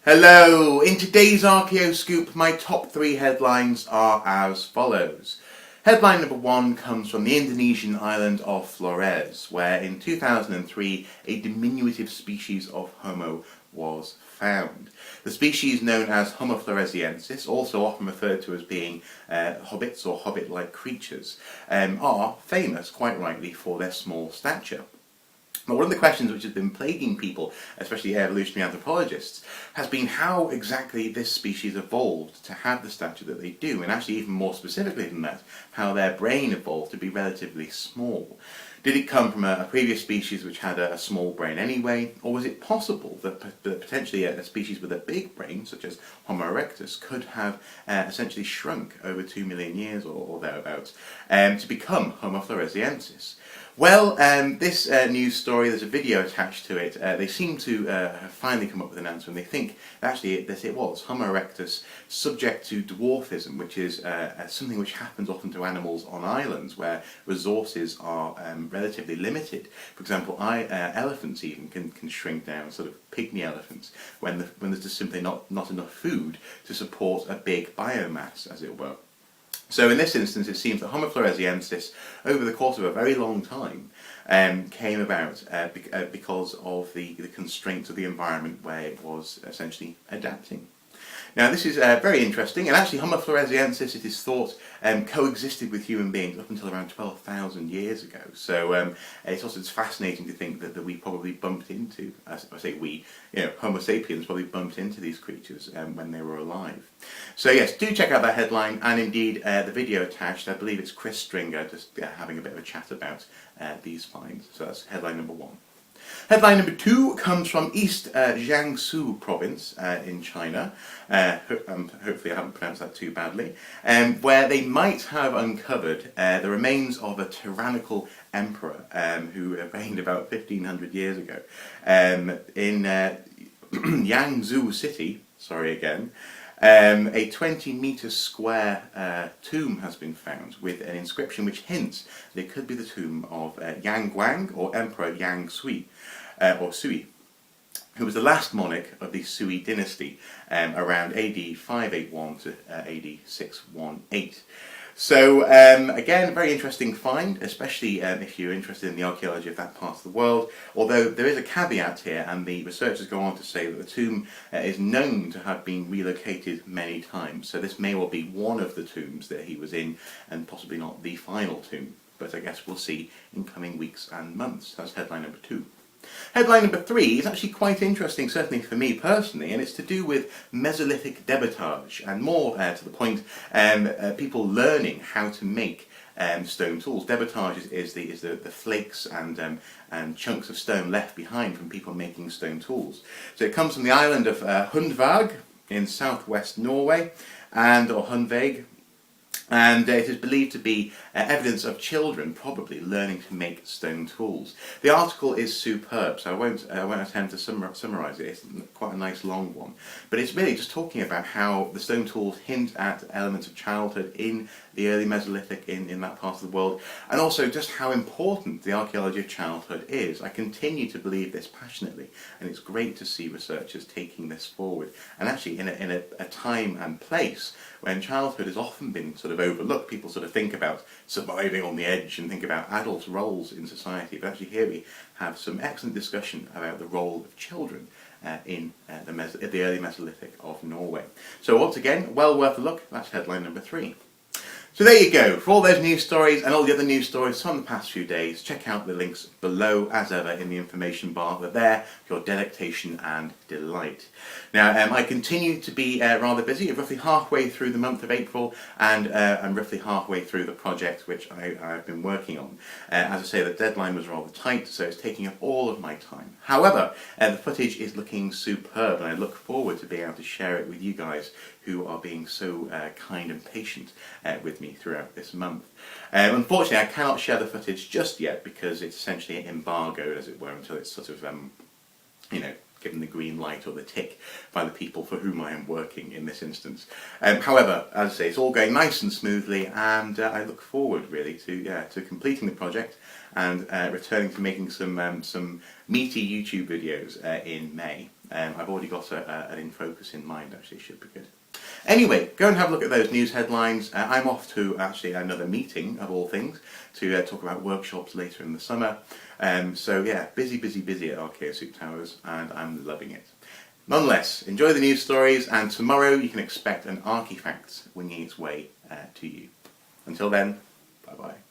Hello! In today's Archaeoscoop, my top 3 headlines are as follows. Headline number 1 comes from the Indonesian island of Flores, where in 2003 a diminutive species of Homo was found. The species known as Homo floresiensis, also often referred to as being hobbits or hobbit-like creatures, are famous, quite rightly, for their small stature. Now, one of the questions which has been plaguing people, especially evolutionary anthropologists, has been how exactly this species evolved to have the stature that they do, and actually even more specifically than that, how their brain evolved to be relatively small. Did it come from a previous species which had a small brain anyway, or was it possible that potentially a species with a big brain, such as Homo erectus, could have essentially shrunk over 2 million years or thereabouts to become Homo floresiensis? Well, this news story, there's a video attached to it. They seem to have finally come up with an answer, and they think actually that it was Homo erectus subject to dwarfism, which is something which happens often to animals on islands where resources are relatively limited. For example, elephants even can shrink down, sort of pygmy elephants, when there's just simply not enough food to support a big biomass, as it were. So in this instance, it seems that Homo floresiensis, over the course of a very long time, came about because of the constraints of the environment where it was essentially adapting. Now, this is very interesting, and actually Homo floresiensis, it is thought, coexisted with human beings up until around 12,000 years ago. So it's fascinating to think that we probably bumped into, as I say we, Homo sapiens probably bumped into these creatures when they were alive. So yes, do check out that headline, and indeed the video attached. I believe it's Chris Stringer just having a bit of a chat about these finds. So that's headline number 1. Headline number 2 comes from East Jiangsu province in China, hopefully I haven't pronounced that too badly, where they might have uncovered the remains of a tyrannical emperor who reigned about 1500 years ago. In Yangzhou city, a 20-metre square tomb has been found with an inscription which hints that it could be the tomb of Yang Guang, or Emperor Yang Sui, or Sui, who was the last monarch of the Sui dynasty around AD 581 to AD 618. So again, very interesting find, especially if you're interested in the archaeology of that part of the world, although there is a caveat here, and the researchers go on to say that the tomb is known to have been relocated many times, so this may well be one of the tombs that he was in, and possibly not the final tomb, but I guess we'll see in coming weeks and months. That's headline number 2. Headline number 3 is actually quite interesting, certainly for me personally, and it's to do with Mesolithic debitage, and more to the point, people learning how to make stone tools. Debitage is the flakes and chunks of stone left behind from people making stone tools. So it comes from the island of Hundvåg in southwest Norway, or Hundvåg. And it is believed to be evidence of children probably learning to make stone tools. The article is superb, so I won't attempt to summarise it. It's quite a nice long one. But it's really just talking about how the stone tools hint at elements of childhood in the early Mesolithic in that part of the world, and also just how important the archaeology of childhood is. I continue to believe this passionately, and it's great to see researchers taking this forward, and actually in a time and place when childhood has often been sort of overlooked. People sort of think about surviving on the edge and think about adults' roles in society, but actually here we have some excellent discussion about the role of children in the early Mesolithic of Norway. So once again, well worth a look. That's headline number 3. So there you go. For all those news stories and all the other news stories from the past few days, check out the links below, as ever, in the information bar. They're there for your delectation and delight. Now, I continue to be rather busy, roughly halfway through the month of April, and I'm roughly halfway through the project which I've been working on. As I say, the deadline was rather tight, so it's taking up all of my time. However, the footage is looking superb, and I look forward to being able to share it with you guys who are being so kind and patient with me throughout this month. Unfortunately, I cannot share the footage just yet because it's essentially embargoed, as it were, until it's sort of, given the green light or the tick by the people for whom I am working in this instance. However, as I say, it's all going nice and smoothly, and I look forward really to completing the project and returning to making some meaty YouTube videos in May. I've already got an in focus in mind, actually, should be good. Anyway, go and have a look at those news headlines. I'm off to actually another meeting, of all things, to talk about workshops later in the summer. So yeah, busy at Archaeoscoop Towers, and I'm loving it. Nonetheless, enjoy the news stories, and tomorrow you can expect an artifact winging its way to you. Until then, bye bye.